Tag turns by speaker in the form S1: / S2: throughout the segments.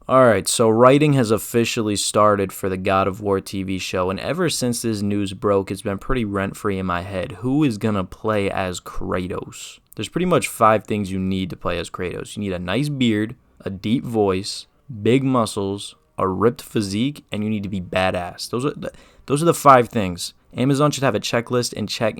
S1: Alright, so writing has officially started for the God of War TV show, and ever since this news broke, it's been pretty rent-free in my head. Who is gonna play as Kratos? There's pretty much 5 things you need to play as Kratos. You need a nice beard, a deep voice, big muscles, a ripped physique, and you need to be badass. Those are the 5 things. Amazon should have a checklist and check,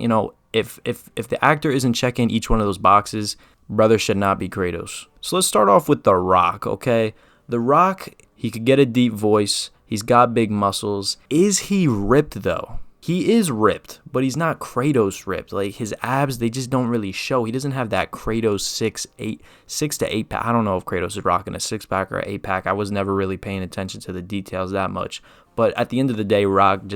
S1: if the actor isn't checking each one of those boxes, brother should not be Kratos. So let's start off with The Rock, okay? The Rock, he could get a deep voice. He's got big muscles. Is he ripped, though? He is ripped, but he's not Kratos ripped. Like, his abs, they just don't really show. He doesn't have that Kratos 6 to 8 pack. I don't know if Kratos is rocking a 6-pack or an 8-pack. I was never really paying attention to the details that much. But at the end of the day, Rock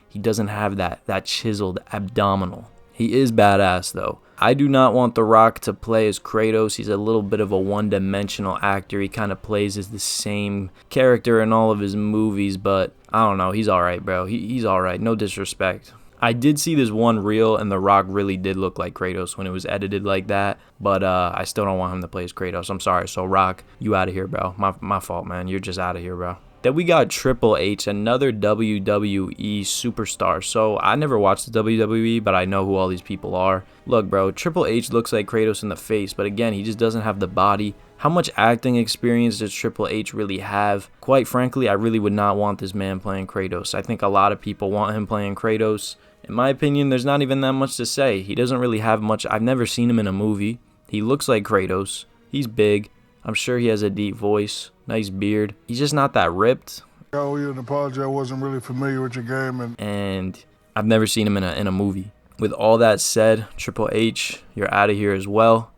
S1: he doesn't have that chiseled abdominal. He is badass, though. I do not want The Rock to play as Kratos. He's a little bit of a one-dimensional actor. He kind of plays as the same character in all of his movies, but I don't know. He's all right, bro. He's all right. No disrespect. I did see this one reel, and The Rock really did look like Kratos when it was edited like that, but I still don't want him to play as Kratos. I'm sorry. So, Rock, you out of here, bro. My fault, man. You're just out of here, bro. Then we got Triple H, another WWE superstar. So I never watched the WWE, but I know who all these people are. Look, bro, Triple H looks like Kratos in the face, but again, he just doesn't have the body. How much acting experience does Triple H really have? Quite frankly, I really would not want this man playing Kratos. I think a lot of people want him playing Kratos. In my opinion, there's not even that much to say. He doesn't really have much. I've never seen him in a movie. He looks like Kratos. He's big. I'm sure he has a deep voice, nice beard. He's just not that ripped.
S2: I owe you an apology. I wasn't really familiar with your game.
S1: And I've never seen him in a movie. With all that said, Triple H, you're out of here as well.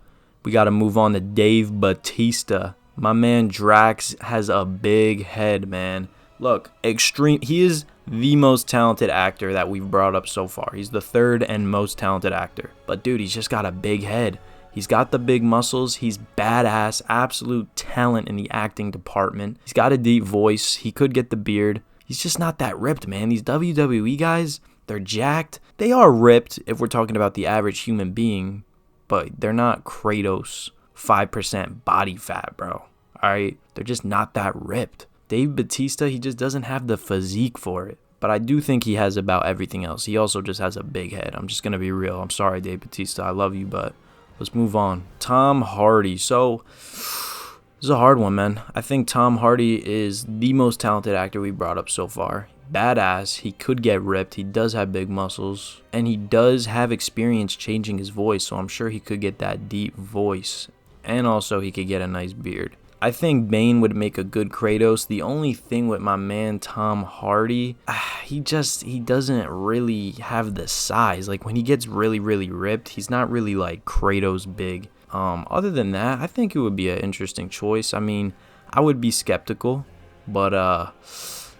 S1: We got to move on to Dave Bautista. My man Drax has a big head, man. Look, he is the most talented actor that we've brought up so far. He's the 3rd and most talented actor. But dude, he's just got a big head. He's got the big muscles. He's badass, absolute talent in the acting department. He's got a deep voice. He could get the beard. He's just not that ripped, man. These WWE guys, they're jacked. They are ripped if we're talking about the average human being, but they're not Kratos 5% body fat, bro. All right? They're just not that ripped. Dave Bautista, he just doesn't have the physique for it. But I do think he has about everything else. He also just has a big head. I'm just going to be real. I'm sorry, Dave Bautista. I love you, but let's move on. Tom Hardy. So, this is a hard one, man. I think Tom Hardy is the most talented actor we brought up so far. Badass. He could get ripped. He does have big muscles. And he does have experience changing his voice. So, I'm sure he could get that deep voice. And also, he could get a nice beard. I think Bane would make a good Kratos. The only thing with my man Tom Hardy, he doesn't really have the size. Like, when he gets really, really ripped, he's not really like Kratos big. Other than that, I think it would be an interesting choice. I mean, I would be skeptical, but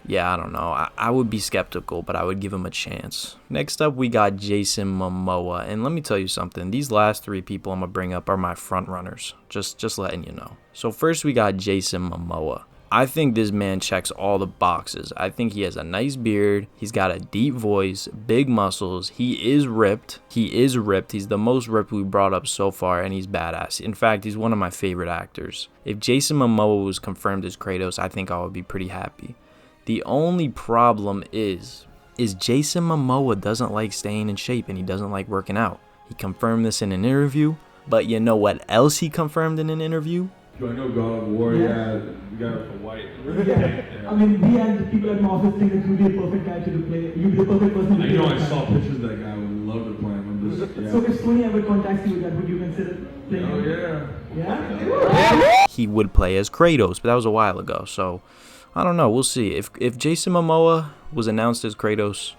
S1: yeah, I don't know. I would be skeptical, but I would give him a chance. Next up, we got Jason Momoa. And let me tell you something. These last 3 people I'm going to bring up are my front runners. Just letting you know. So first, we got Jason Momoa. I think this man checks all the boxes. I think he has a nice beard. He's got a deep voice, big muscles. He is ripped. He's the most ripped we brought up so far, and he's badass. In fact, he's one of my favorite actors. If Jason Momoa was confirmed as Kratos, I think I would be pretty happy. The only problem is Jason Momoa doesn't like staying in shape and he doesn't like working out. He confirmed this in an interview, but you know what else he confirmed in an interview?
S3: I know God of War, yeah, the guy with the white.
S4: Yeah. I mean, we and the people at my office think that you'd be a perfect character to play. You'd be the perfect person to play.
S3: I saw pictures of that guy. I would love to play him.
S4: So if Sony ever contacts you with that, would you consider playing him?
S3: Oh, yeah.
S4: Yeah?
S1: He would play as Kratos, but that was a while ago, so I don't know. We'll see. If Jason Momoa was announced as Kratos,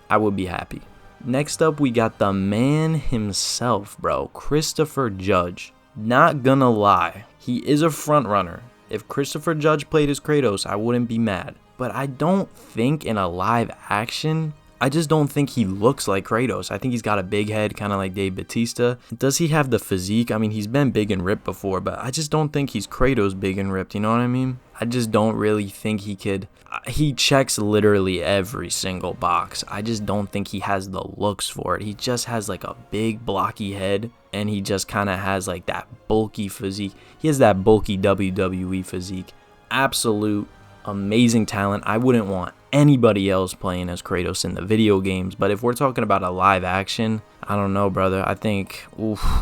S1: I would be happy. Next up, we got the man himself, bro. Christopher Judge. Not gonna lie, he is a front runner. If Christopher Judge played as Kratos, I wouldn't be mad. But I don't think in a live action, I just don't think he looks like Kratos. I think he's got a big head, kind of like Dave Bautista. Does he have the physique? I mean, he's been big and ripped before, but I just don't think he's Kratos big and ripped, you know what I mean? I just don't really think he could. He checks literally every single box. I just don't think he has the looks for it. He just has like a big blocky head, and he just kind of has like that bulky physique. He has that bulky WWE physique. absolute amazing talent. I wouldn't want anybody else playing as Kratos in the video games, but if we're talking about a live action, I don't know, brother. I think,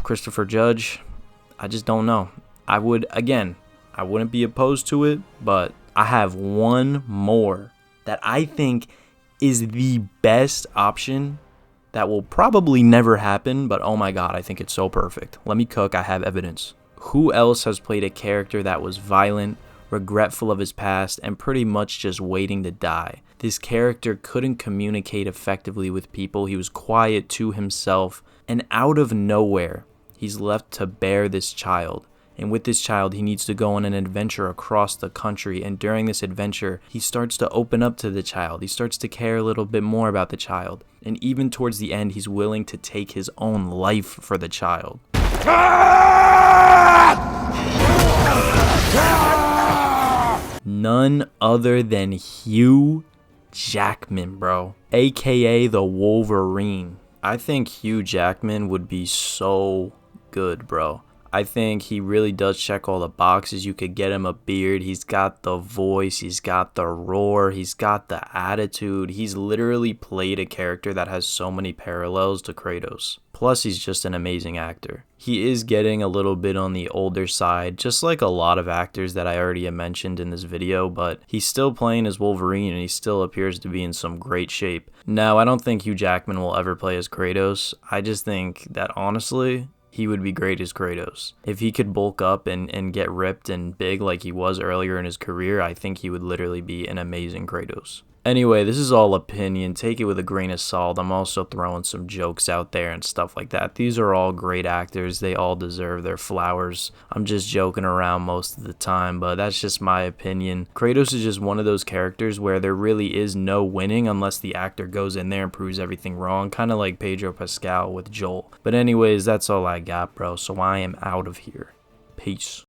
S1: Christopher Judge, I just don't know. I wouldn't be opposed to it, but I have one more that I think is the best option that will probably never happen, but oh my god, I think it's so perfect. Let me cook, I have evidence. Who else has played a character that was violent, regretful of his past, and pretty much just waiting to die? This character couldn't communicate effectively with people. He was quiet to himself, and out of nowhere, he's left to bear this child. And with this child, he needs to go on an adventure across the country. And during this adventure, he starts to open up to the child. He starts to care a little bit more about the child. And even towards the end, he's willing to take his own life for the child. None other than Hugh Jackman, bro. AKA the Wolverine. I think Hugh Jackman would be so good, bro. I think he really does check all the boxes. You could get him a beard. He's got the voice. He's got the roar. He's got the attitude. He's literally played a character that has so many parallels to Kratos. Plus, he's just an amazing actor. He is getting a little bit on the older side, just like a lot of actors that I already mentioned in this video, but he's still playing as Wolverine and he still appears to be in some great shape. No, I don't think Hugh Jackman will ever play as Kratos. I just think that honestly, he would be great as Kratos. If he could bulk up and get ripped and big like he was earlier in his career, I think he would literally be an amazing Kratos. Anyway, this is all opinion. Take it with a grain of salt. I'm also throwing some jokes out there and stuff like that. These are all great actors. They all deserve their flowers. I'm just joking around most of the time, but that's just my opinion. Kratos is just one of those characters where there really is no winning unless the actor goes in there and proves everything wrong, kind of like Pedro Pascal with Joel. But anyways, that's all I got, bro, so I am out of here. Peace.